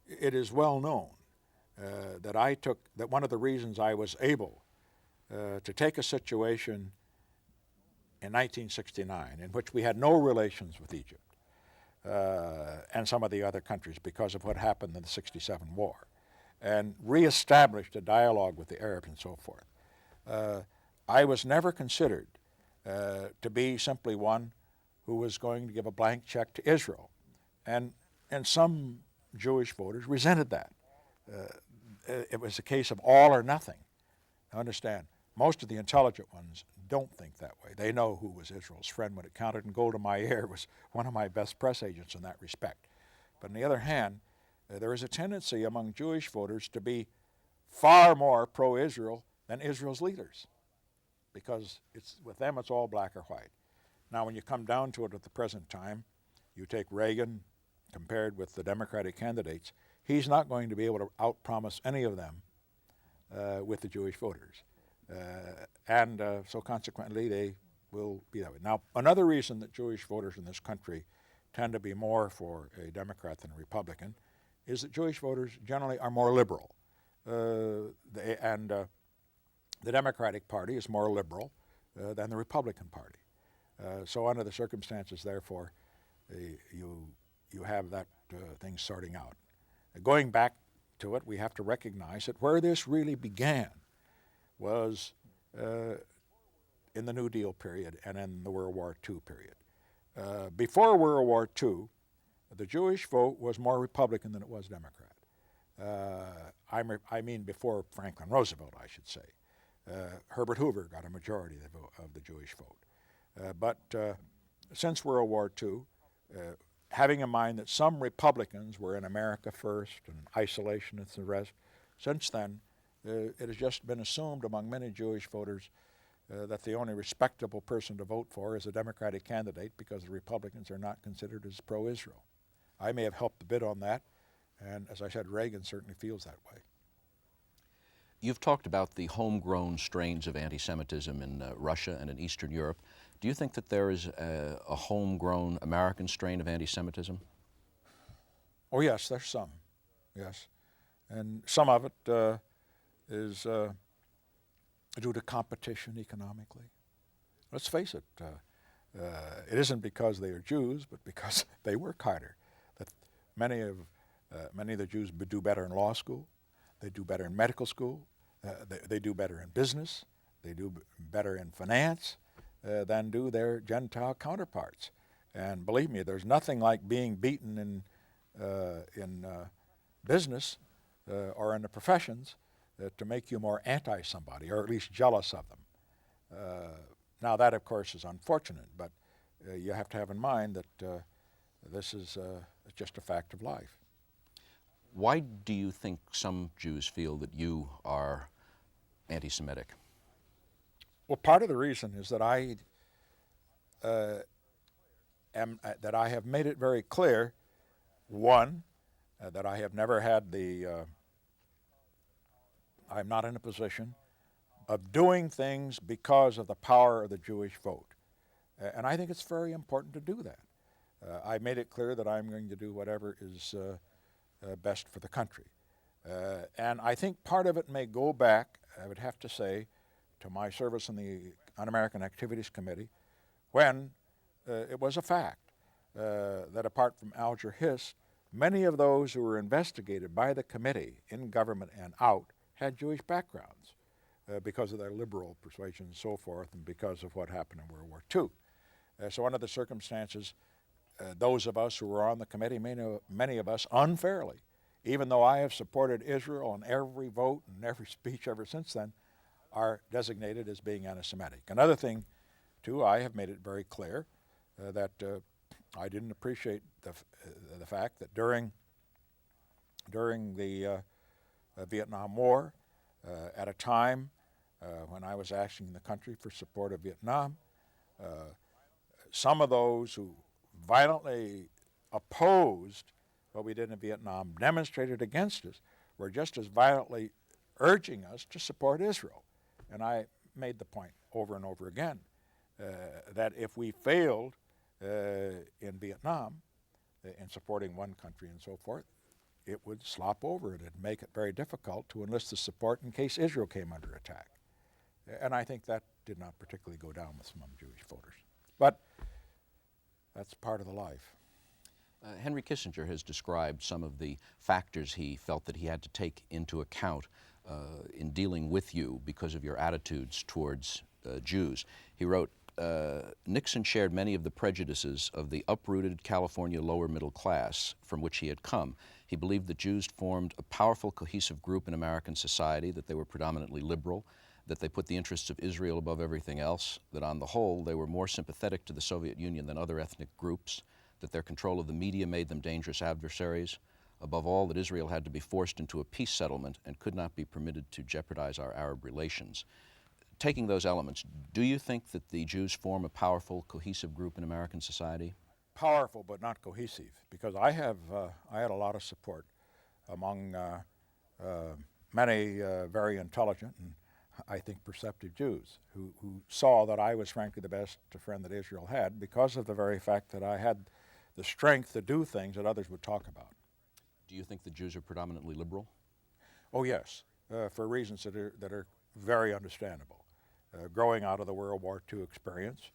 it is well known that one of the reasons I was able to take a situation in 1969 in which we had no relations with Egypt and some of the other countries because of what happened in the '67 war, and reestablished a dialogue with the Arabs and so forth. I was never considered to be simply one who was going to give a blank check to Israel. And some Jewish voters resented that. It was a case of all or nothing. Now understand, most of the intelligent ones don't think that way. They know who was Israel's friend when it counted, and Golda Meir was one of my best press agents in that respect. But on the other hand, there is a tendency among Jewish voters to be far more pro-Israel than Israel's leaders, because with them it's all black or white. Now when you come down to it at the present time, you take Reagan compared with the Democratic candidates, he's not going to be able to outpromise any of them with the Jewish voters. So consequently they will be that way. Now another reason that Jewish voters in this country tend to be more for a Democrat than a Republican is that Jewish voters generally are more liberal. The Democratic Party is more liberal than the Republican Party. So under the circumstances, therefore, you have that thing sorting out. Going back to it, we have to recognize that where this really began was in the New Deal period and in the World War II period. Before World War II, the Jewish vote was more Republican than it was Democrat. I mean before Franklin Roosevelt, I should say. Herbert Hoover got a majority of the Jewish vote. But since World War II, having in mind that some Republicans were in America first and isolationists and the rest, since then it has just been assumed among many Jewish voters that the only respectable person to vote for is a Democratic candidate because the Republicans are not considered as pro-Israel. I may have helped a bit on that, and as I said, Reagan certainly feels that way. You've talked about the homegrown strains of anti-Semitism in Russia and in Eastern Europe. Do you think that there is a homegrown American strain of anti-Semitism? Oh yes, there's some, yes. And some of it is due to competition economically. Let's face it, it isn't because they are Jews, but because they work harder. That many of the Jews do better in law school, they do better in medical school, they do better in business, they do better in finance than do their Gentile counterparts. And believe me, there's nothing like being beaten in business or in the professions to make you more anti-somebody, or at least jealous of them. Now that, of course, is unfortunate, but you have to have in mind that this is just a fact of life. Why do you think some Jews feel that you are anti-Semitic? Well, part of the reason is that I have made it very clear, one, that I have never had I'm not in a position of doing things because of the power of the Jewish vote. And I think it's very important to do that. I made it clear that I'm going to do whatever is best for the country. And I think part of it may go back, I would have to say, to my service in the Un-American Activities Committee, when it was a fact that apart from Alger Hiss, many of those who were investigated by the committee in government and out had Jewish backgrounds because of their liberal persuasion and so forth, and because of what happened in World War II. So under the circumstances, those of us who were on the committee, many of us unfairly, even though I have supported Israel in every vote and every speech ever since then, are designated as being anti-Semitic. Another thing, too, I have made it very clear that I didn't appreciate the fact that during the Vietnam War, at a time when I was asking the country for support of Vietnam, some of those who violently opposed what we did in Vietnam, demonstrated against us, were just as violently urging us to support Israel. And I made the point over and over again that if we failed in Vietnam, in supporting one country and so forth, it would slop over. It'd make it very difficult to enlist the support in case Israel came under attack. And I think that did not particularly go down with some Jewish voters. But that's part of the life. Henry Kissinger has described some of the factors he felt that he had to take into account in dealing with you because of your attitudes towards Jews. He wrote, Nixon shared many of the prejudices of the uprooted California lower middle class from which he had come. He believed that Jews formed a powerful, cohesive group in American society, that they were predominantly liberal, that they put the interests of Israel above everything else, that on the whole they were more sympathetic to the Soviet Union than other ethnic groups, that their control of the media made them dangerous adversaries, above all that Israel had to be forced into a peace settlement and could not be permitted to jeopardize our Arab relations. Taking those elements, do you think that the Jews form a powerful, cohesive group in American society? Powerful but not cohesive, because I had a lot of support among many very intelligent and I think perceptive Jews who saw that I was frankly the best friend that Israel had because of the very fact that I had the strength to do things that others would talk about. Do you think the Jews are predominantly liberal? Oh yes, for reasons that are very understandable. Growing out of the World War II experience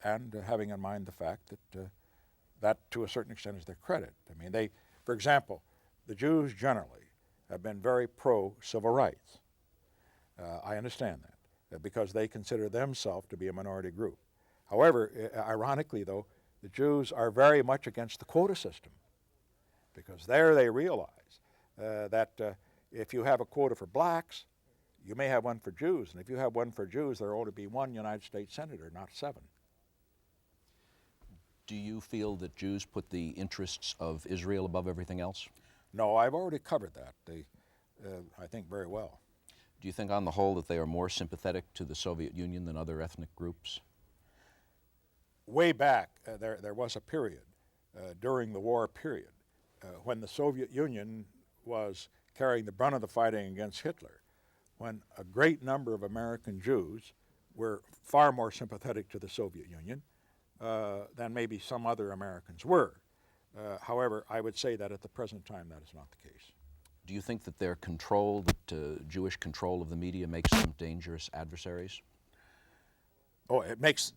and having in mind the fact that that to a certain extent is their credit. I mean, for example, the Jews generally have been very pro-civil rights. I understand that because they consider themselves to be a minority group. However, ironically though, the Jews are very much against the quota system because there they realize that if you have a quota for blacks, you may have one for Jews, and if you have one for Jews, there ought to be one United States senator, not 7. Do you feel that Jews put the interests of Israel above everything else? No, I've already covered that, I think very well. Do you think on the whole that they are more sympathetic to the Soviet Union than other ethnic groups? Way back, there was a period, during the war period, when the Soviet Union was carrying the brunt of the fighting against Hitler, when a great number of American Jews were far more sympathetic to the Soviet Union than maybe some other Americans were. However, I would say that at the present time that is not the case. Do you think that their control, that Jewish control of the media makes them dangerous adversaries? Oh, it makes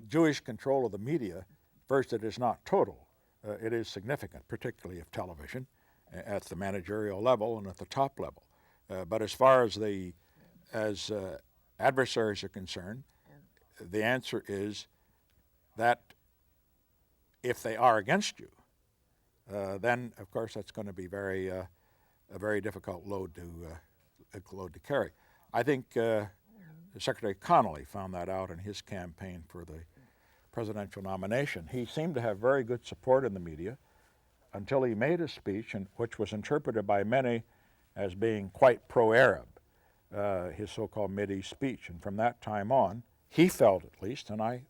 Jewish control of the media, first it is not total. It is significant, particularly of television, at the managerial level and at the top level. But as far as adversaries are concerned, the answer is that if they are against you, then of course that's going to be a very difficult load to carry. I think Secretary Connolly found that out in his campaign for the presidential nomination. He seemed to have very good support in the media until he made a speech which was interpreted by many as being quite pro-Arab, his so-called Mideast speech. And from that time on, he felt at least, and I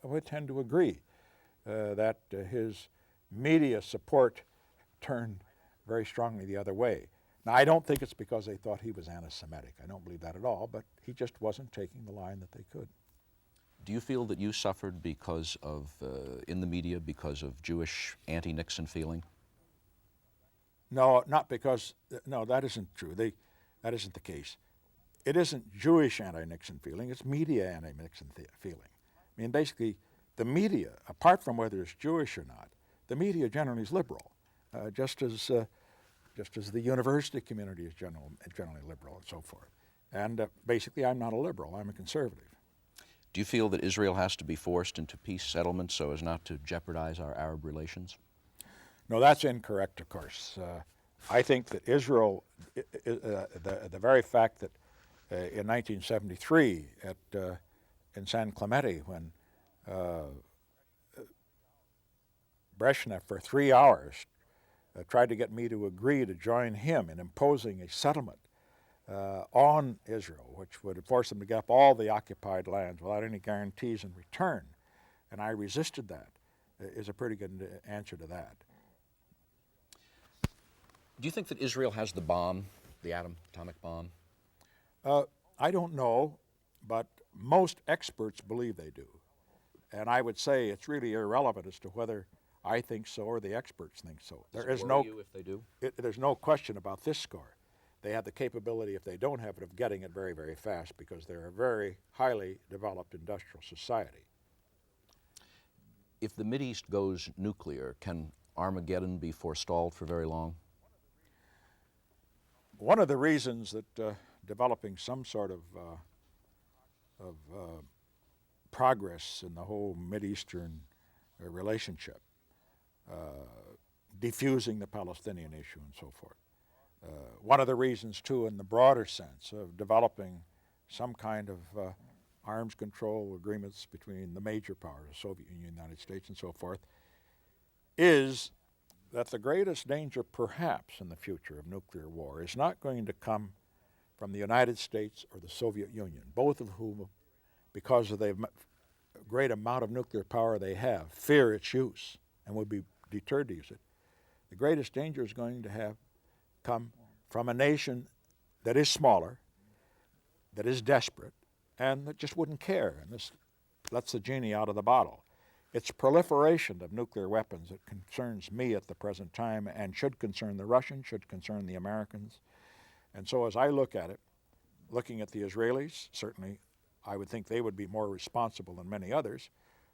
would tend to agree, that his media support turned very strongly the other way. Now, I don't think it's because they thought he was anti-Semitic. I don't believe that at all, but he just wasn't taking the line that they could. Do you feel that you suffered because of, in the media, because of Jewish anti-Nixon feeling? No, not because, no, that isn't true. That isn't the case. It isn't Jewish anti-Nixon feeling, it's media anti-Nixon feeling. I mean, basically, the media, apart from whether it's Jewish or not, the media generally is liberal, just as the university community is generally liberal and so forth. And basically, I'm not a liberal, I'm a conservative. Do you feel that Israel has to be forced into peace settlements so as not to jeopardize our Arab relations? No, that's incorrect, of course. I think that Israel, the very fact that in 1973 in San Clemente, when Brezhnev for 3 hours tried to get me to agree to join him in imposing a settlement on Israel, which would force them to give up all the occupied lands without any guarantees in return, and I resisted that, is a pretty good answer to that. Do you think that Israel has the bomb, the atomic bomb? I don't know, but most experts believe they do. And I would say it's really irrelevant as to whether I think so, or the experts think so. Does There it is worry no, you if they do? there's no question about this score. They have the capability, if they don't have it, of getting it very, very fast because they're a very highly developed industrial society. If the Mideast goes nuclear, can Armageddon be forestalled for very long? One of the reasons that developing some sort of progress in the whole Mideastern relationship, defusing the Palestinian issue and so forth. One of the reasons, too, in the broader sense of developing some kind of arms control agreements between the major powers, the Soviet Union, the United States, and so forth, is that the greatest danger, perhaps, in the future of nuclear war is not going to come from the United States or the Soviet Union, both of whom, because of the great amount of nuclear power they have, fear its use and would be deterred to use it. The greatest danger is going to come from a nation that is smaller, that is desperate, and that just wouldn't care. And this lets the genie out of the bottle. It's proliferation of nuclear weapons that concerns me at the present time and should concern the Russians, should concern the Americans. And so as I look at it, looking at the Israelis, certainly I would think they would be more responsible than many others,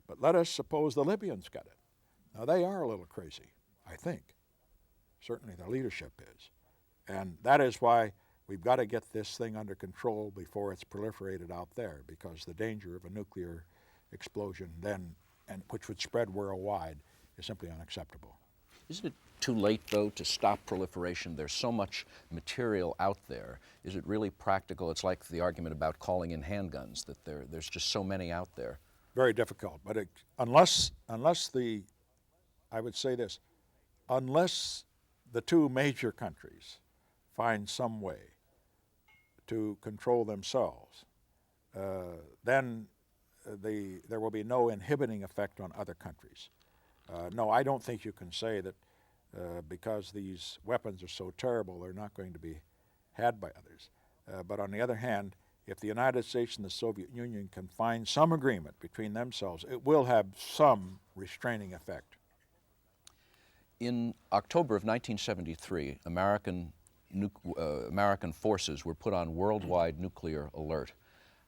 but let us suppose the Libyans got it. Now they are a little crazy, I think. Certainly the leadership is. And that is why we've got to get this thing under control before it's proliferated out there, because the danger of a nuclear explosion then, and which would spread worldwide, is simply unacceptable. Isn't it too late, though, to stop proliferation? There's so much material out there. Is it really practical? It's like the argument about calling in handguns, that there's just so many out there. Very difficult. But unless I would say this, unless the two major countries find some way to control themselves, then there will be no inhibiting effect on other countries. No, I don't think you can say that because these weapons are so terrible, they're not going to be had by others. But on the other hand, if the United States and the Soviet Union can find some agreement between themselves, it will have some restraining effect. In October of 1973, American forces were put on worldwide nuclear alert.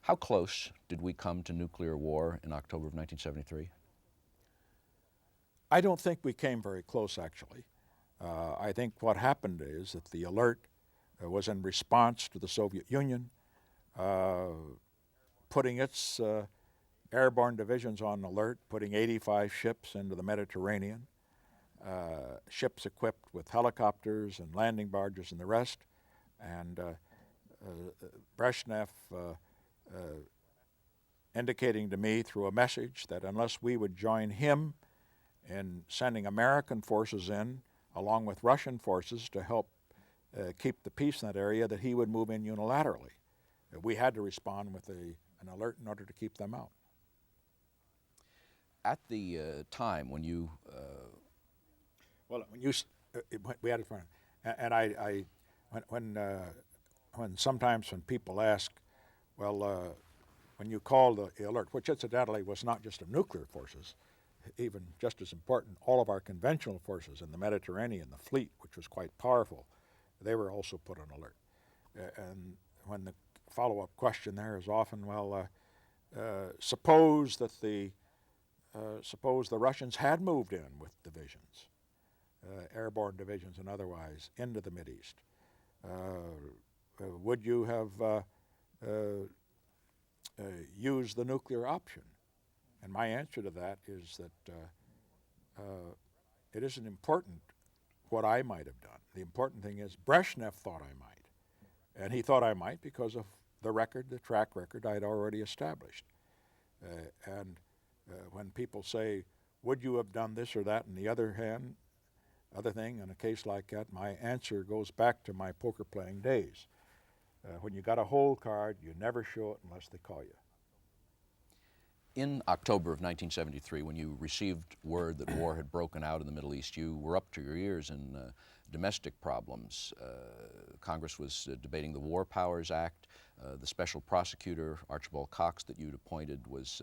How close did we come to nuclear war in October of 1973? I don't think we came very close, actually. I think what happened is that the alert was in response to the Soviet Union putting its airborne divisions on alert, putting 85 ships into the Mediterranean, ships equipped with helicopters and landing barges and the rest, and Brezhnev indicating to me through a message that unless we would join him in sending American forces in, along with Russian forces, to help keep the peace in that area, that he would move in unilaterally. We had to respond with an alert in order to keep them out. At the time when you... Well, we had it for, and when sometimes when people ask, well, when you called the alert, which incidentally was not just of nuclear forces, even just as important, all of our conventional forces in the Mediterranean, the fleet, which was quite powerful, they were also put on alert. And when the follow-up question there is often, well, suppose the Russians had moved in with divisions, airborne divisions and otherwise, into the Mideast, would you have used the nuclear option? And my answer to that is that it isn't important what I might have done. The important thing is Brezhnev thought I might. And he thought I might because of the track record I'd already established. And when people say, would you have done this or that, on the other thing, in a case like that, my answer goes back to my poker playing days. When you got a hold card, you never show it unless they call you. In October of 1973, when you received word that war had broken out in the Middle East, you were up to your ears in domestic problems. Congress was debating the War Powers Act. The special prosecutor, Archibald Cox, that you'd appointed was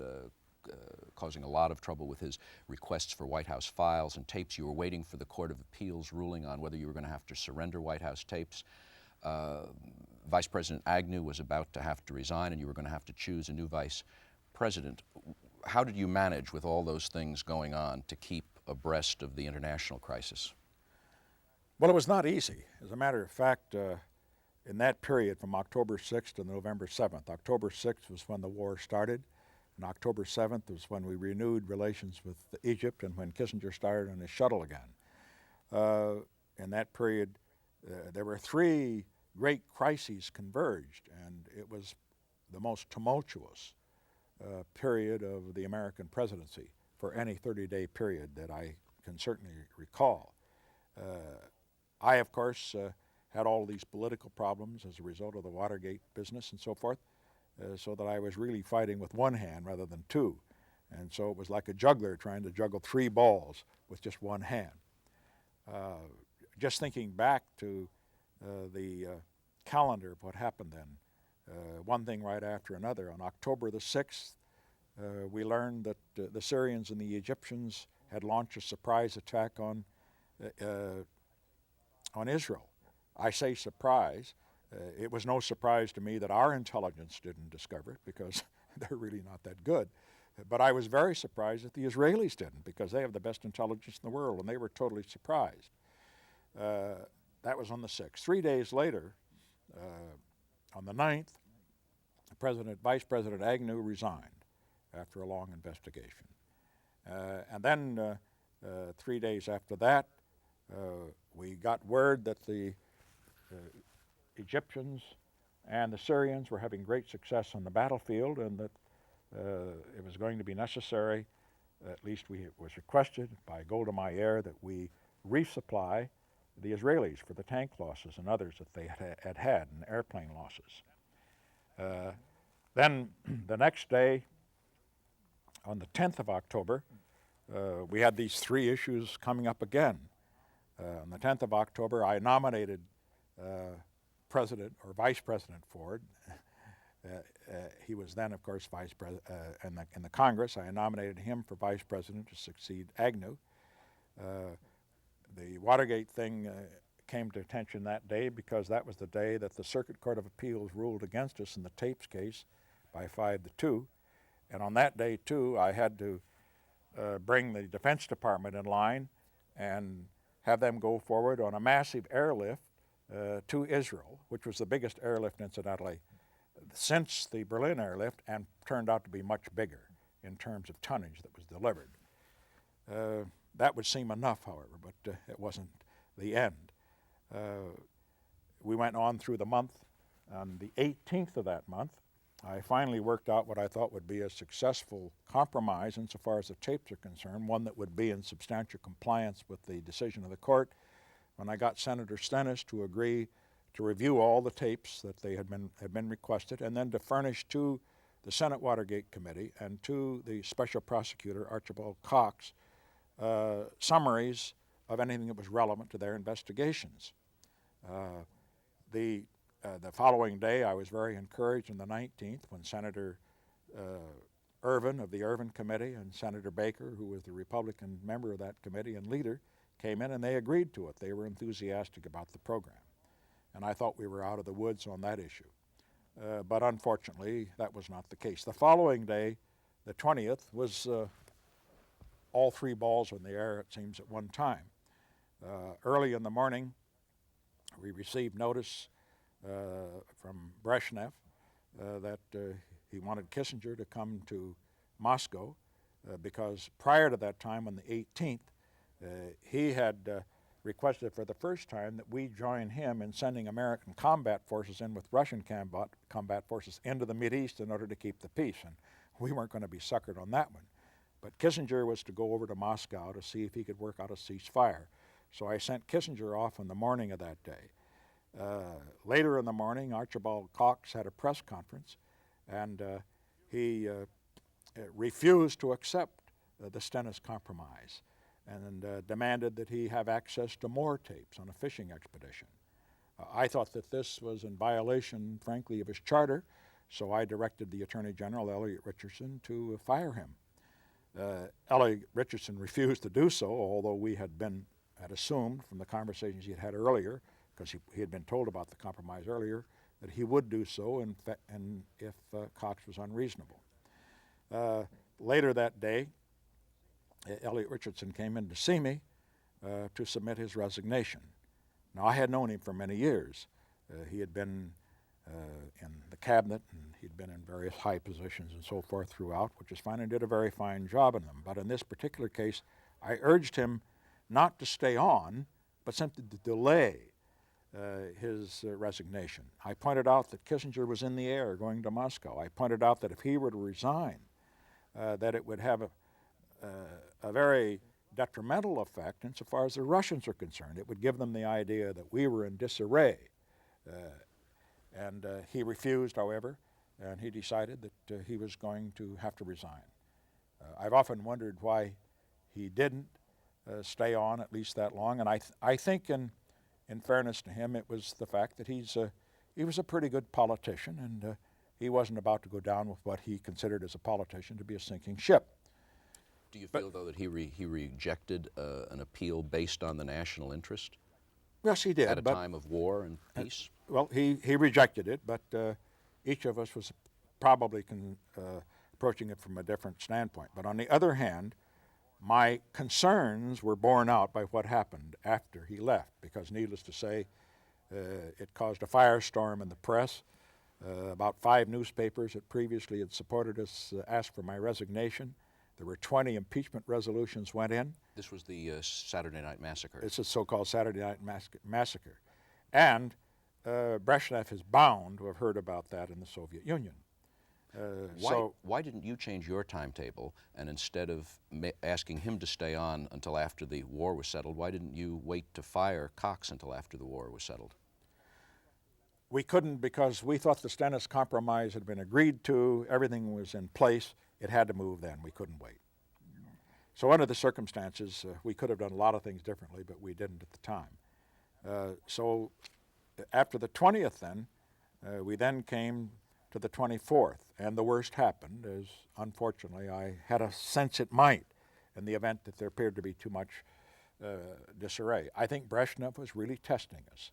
causing a lot of trouble with his requests for White House files and tapes. You were waiting for the Court of Appeals ruling on whether you were going to have to surrender White House tapes. Vice President Agnew was about to have to resign, and you were going to have to choose a new vice president. How did you manage, with all those things going on, to keep abreast of the international crisis? Well, it was not easy. As a matter of fact, in that period from October 6th to November 7th, October 6th was when the war started, and October 7th was when we renewed relations with Egypt and when Kissinger started on his shuttle again. In that period, there were three great crises converged, and it was the most tumultuous period of the American presidency for any 30-day period that I can certainly recall. I, of course, had all these political problems as a result of the Watergate business and so forth, so that I was really fighting with one hand rather than two. And so it was like a juggler trying to juggle three balls with just one hand. Just thinking back to the calendar of what happened then, one thing right after another. On October the 6th, we learned that the Syrians and the Egyptians had launched a surprise attack on Israel. I say surprise. It was no surprise to me that our intelligence didn't discover it, because they're really not that good. But I was very surprised that the Israelis didn't, because they have the best intelligence in the world, and they were totally surprised. That was on the 6th. 3 days later, on the 9th, Vice President Agnew resigned after a long investigation. And then 3 days after that, we got word that the Egyptians and the Syrians were having great success on the battlefield, and that it was going to be necessary, at least it was requested by Golda Meir, that we resupply the Israelis for the tank losses and others that they had and airplane losses. Then the next day, on the 10th of October, we had these three issues coming up again. On the 10th of October, I nominated President or Vice President Ford. He was then, of course, Vice President in the Congress. I nominated him for Vice President to succeed Agnew. The Watergate thing came to attention that day, because that was the day that the Circuit Court of Appeals ruled against us in the tapes case by 5-2. And on that day, too, I had to bring the Defense Department in line and have them go forward on a massive airlift to Israel, which was the biggest airlift, incidentally, since the Berlin airlift, and turned out to be much bigger in terms of tonnage that was delivered. That would seem enough, however, but it wasn't the end. We went on through the month. On the 18th of that month, I finally worked out what I thought would be a successful compromise insofar as the tapes are concerned, one that would be in substantial compliance with the decision of the court, when I got Senator Stennis to agree to review all the tapes that they had been requested, and then to furnish to the Senate Watergate Committee and to the Special Prosecutor, Archibald Cox, summaries of anything that was relevant to their investigations. The following day, I was very encouraged on the 19th when Senator Ervin of the Ervin Committee and Senator Baker, who was the Republican member of that committee and leader, came in and they agreed to it. They were enthusiastic about the program. And I thought we were out of the woods on that issue. But unfortunately, that was not the case. The following day, the 20th, was all three balls in the air, it seems, at one time. Early in the morning, we received notice from Brezhnev that he wanted Kissinger to come to Moscow because prior to that time, on the 18th, he had requested for the first time that we join him in sending American combat forces in with Russian combat forces into the Mideast in order to keep the peace. And we weren't going to be suckered on that one. But Kissinger was to go over to Moscow to see if he could work out a ceasefire. So I sent Kissinger off in the morning of that day. Later in the morning, Archibald Cox had a press conference, and he refused to accept the Stennis Compromise, and demanded that he have access to more tapes on a fishing expedition. I thought that this was in violation, frankly, of his charter, so I directed the Attorney General, Elliot Richardson, to fire him. Ellie Richardson refused to do so, although we had assumed from the conversations he had had earlier, because he had been told about the compromise earlier, that he would do so and if Cox was unreasonable. Later that day, Elliot Richardson came in to see me to submit his resignation. Now, I had known him for many years. He had been in the cabinet, and he'd been in various high positions and so forth throughout, which is fine, and did a very fine job in them. But in this particular case, I urged him not to stay on, but simply to delay his resignation. I pointed out that Kissinger was in the air going to Moscow. I pointed out that if he were to resign, that it would have a very detrimental effect insofar as the Russians are concerned. It would give them the idea that we were in disarray. And he refused, however, and he decided that he was going to have to resign. I've often wondered why he didn't stay on at least that long, and I think in fairness to him, it was the fact that he was a pretty good politician, and he wasn't about to go down with what he considered as a politician to be a sinking ship. Do you feel, though, that he rejected an appeal based on the national interest? Yes, he did. At a time of war and peace? Well, he rejected it, but each of us was probably approaching it from a different standpoint. But on the other hand, my concerns were borne out by what happened after he left, because needless to say, it caused a firestorm in the press. About 5 newspapers that previously had supported us asked for my resignation. There were 20 impeachment resolutions went in. This was the Saturday Night Massacre. It's a so-called Saturday Night Massacre. And Brezhnev is bound to have heard about that in the Soviet Union. Why didn't you change your timetable, and instead of asking him to stay on until after the war was settled, why didn't you wait to fire Cox until after the war was settled? We couldn't, because we thought the Stennis Compromise had been agreed to, everything was in place, it had to move then, we couldn't wait. So under the circumstances, we could have done a lot of things differently, but we didn't at the time. So after the 20th then, we then came to the 24th, and the worst happened, as unfortunately I had a sense it might in the event that there appeared to be too much disarray. I think Brezhnev was really testing us.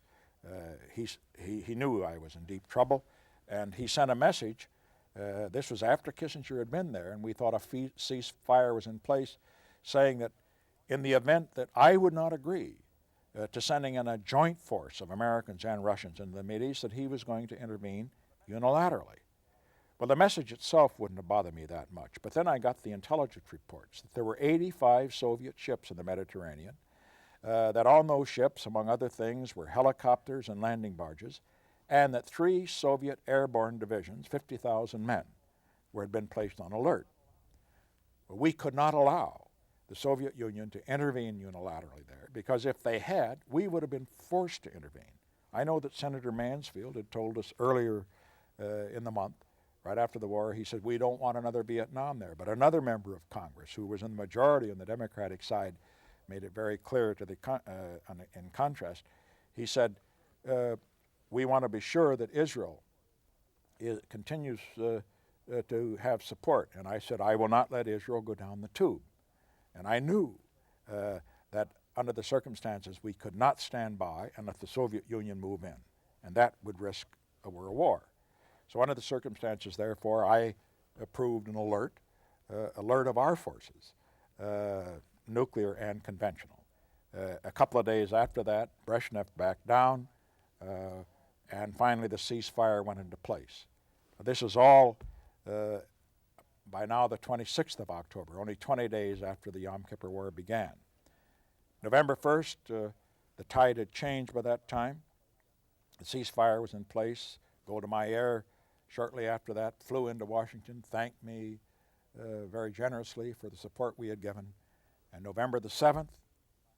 He knew I was in deep trouble, and he sent a message. This was after Kissinger had been there, and we thought a ceasefire was in place, saying that in the event that I would not agree to sending in a joint force of Americans and Russians into the Mideast, that he was going to intervene unilaterally. Well, the message itself wouldn't have bothered me that much, but then I got the intelligence reports that there were 85 Soviet ships in the Mediterranean, that on those ships, among other things, were helicopters and landing barges, and that 3 Soviet airborne divisions, 50,000 men, had been placed on alert. Well, we could not allow the Soviet Union to intervene unilaterally there, because if they had, we would have been forced to intervene. I know that Senator Mansfield had told us earlier in the month, right after the war, he said, we don't want another Vietnam there. But another member of Congress, who was in the majority on the Democratic side, made it very clear to in contrast. He said, we want to be sure that Israel continues to have support. And I said, I will not let Israel go down the tube. And I knew that under the circumstances we could not stand by and let the Soviet Union move in, and that would risk a world war. So under the circumstances, therefore, I approved an alert of our forces, nuclear and conventional. A couple of days after that, Brezhnev backed down, and finally the ceasefire went into place. This is all by now the 26th of October, only 20 days after the Yom Kippur War began. November 1st, the tide had changed by that time. The ceasefire was in place. Golda Meir, shortly after that, flew into Washington, thanked me very generously for the support we had given. And November the 7th,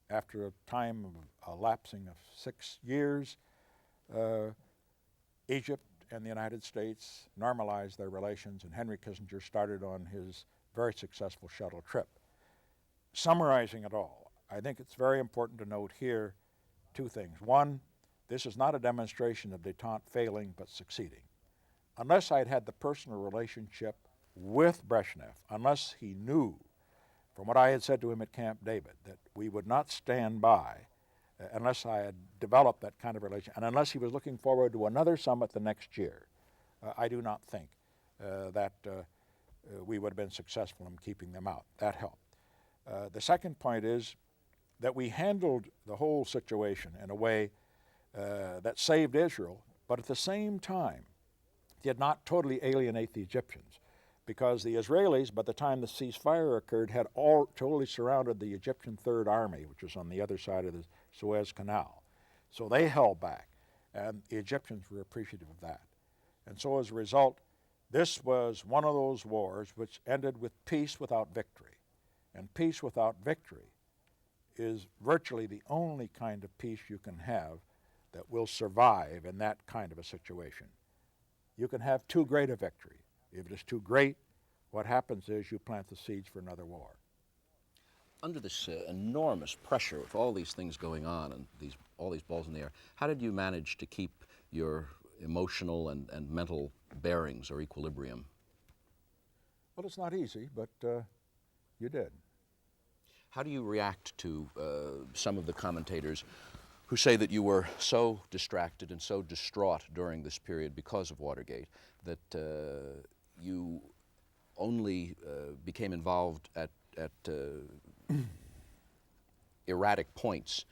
after a time of a lapsing of 6 years, Egypt and the United States normalized their relations, and Henry Kissinger started on his very successful shuttle trip. Summarizing it all, I think it's very important to note here 2 things. One, this is not a demonstration of détente failing but succeeding. Unless I'd had the personal relationship with Brezhnev, unless he knew from what I had said to him at Camp David, that we would not stand by unless I had developed that kind of relation, and unless he was looking forward to another summit the next year. I do not think that we would have been successful in keeping them out. That helped. The second point is that we handled the whole situation in a way that saved Israel, but at the same time did not totally alienate the Egyptians, because the Israelis, by the time the ceasefire occurred, had all totally surrounded the Egyptian Third Army, which was on the other side of the Suez Canal. So they held back, and the Egyptians were appreciative of that. And so as a result, this was one of those wars which ended with peace without victory. And peace without victory is virtually the only kind of peace you can have that will survive in that kind of a situation. You can have too great a victory. If it is too great, what happens is you plant the seeds for another war. Under this enormous pressure with all these things going on and all these balls in the air, how did you manage to keep your emotional and mental bearings or equilibrium? Well, it's not easy, but you did. How do you react to some of the commentators who say that you were so distracted and so distraught during this period because of Watergate that you only became involved at erratic points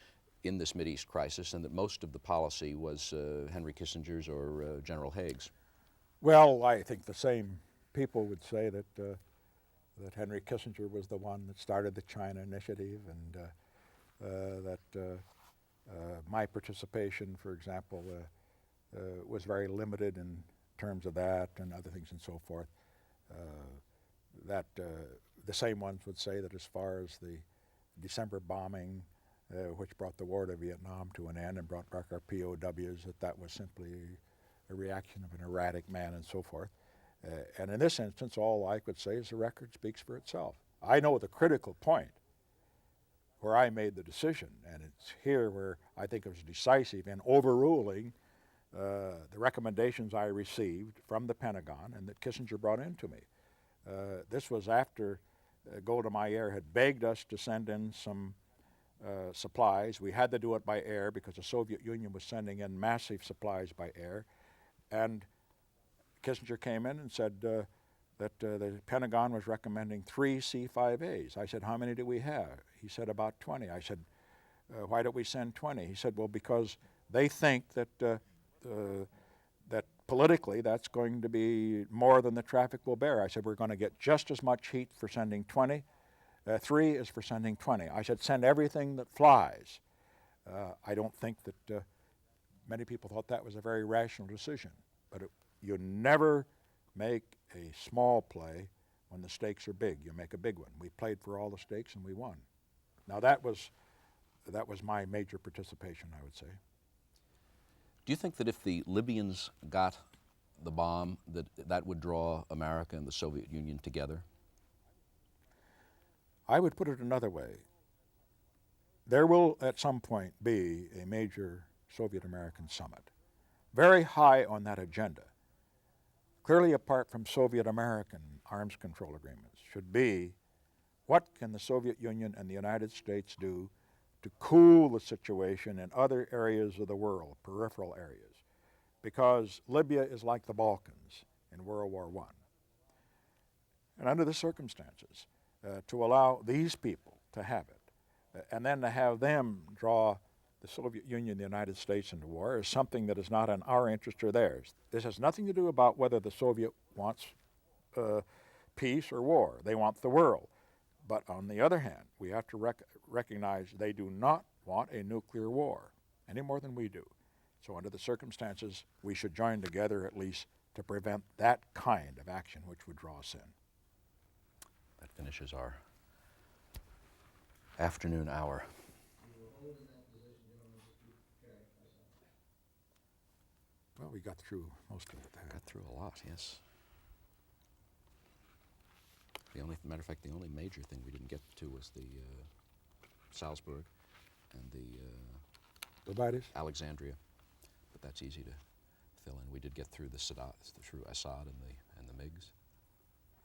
in this Mideast crisis, and that most of the policy was Henry Kissinger's or General Haig's? Well, I think the same people would say that that Henry Kissinger was the one that started the China Initiative, and that my participation, for example, was very limited in terms of that and other things and so forth. That the same ones would say that as far as the December bombing, which brought the war to Vietnam to an end and brought back our POWs, that was simply a reaction of an erratic man and so forth. And in this instance, all I could say is the record speaks for itself. I know the critical point where I made the decision, and it's here where I think it was decisive in overruling the recommendations I received from the Pentagon and that Kissinger brought into me. This was after Golda Meir had begged us to send in some supplies. We had to do it by air because the Soviet Union was sending in massive supplies by air. And Kissinger came in and said that the Pentagon was recommending 3 C-5As. I said, how many do we have? He said, about 20. I said, why don't we send 20? He said, well, because they think that that politically that's going to be more than the traffic will bear. I said, we're going to get just as much heat for sending 20. 3 is for sending 20. I said, send everything that flies. I don't think that many people thought that was a very rational decision, but you never make a small play when the stakes are big. You make a big one. We played for all the stakes and we won. Now that was my major participation, I would say. Do you think that if the Libyans got the bomb, that would draw America and the Soviet Union together? I would put it another way. There will at some point be a major Soviet-American summit, very high on that agenda. Clearly apart from Soviet-American arms control agreements should be, what can the Soviet Union and the United States do to cool the situation in other areas of the world, peripheral areas? Because Libya is like the Balkans in World War I. And under the circumstances, to allow these people to have it, and then to have them draw the Soviet Union and the United States into war is something that is not in our interest or theirs. This has nothing to do about whether the Soviet wants peace or war. They want the world. But on the other hand, we have to recognize they do not want a nuclear war any more than we do. So under the circumstances, we should join together at least to prevent that kind of action which would draw us in. That finishes our afternoon hour. Well, we got through most of it. Got through a lot, yes. Matter of fact, the only major thing we didn't get to was the Salzburg and the Mideast? Alexandria, but that's easy to fill in. We did get through through Assad and the MiGs.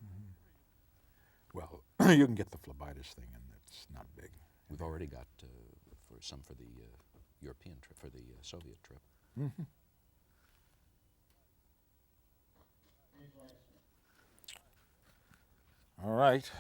Mm-hmm. Well, you can get the phlebitis thing, and it's not big. We've already got some for the European trip, for the Soviet trip. Mm-hmm. All right.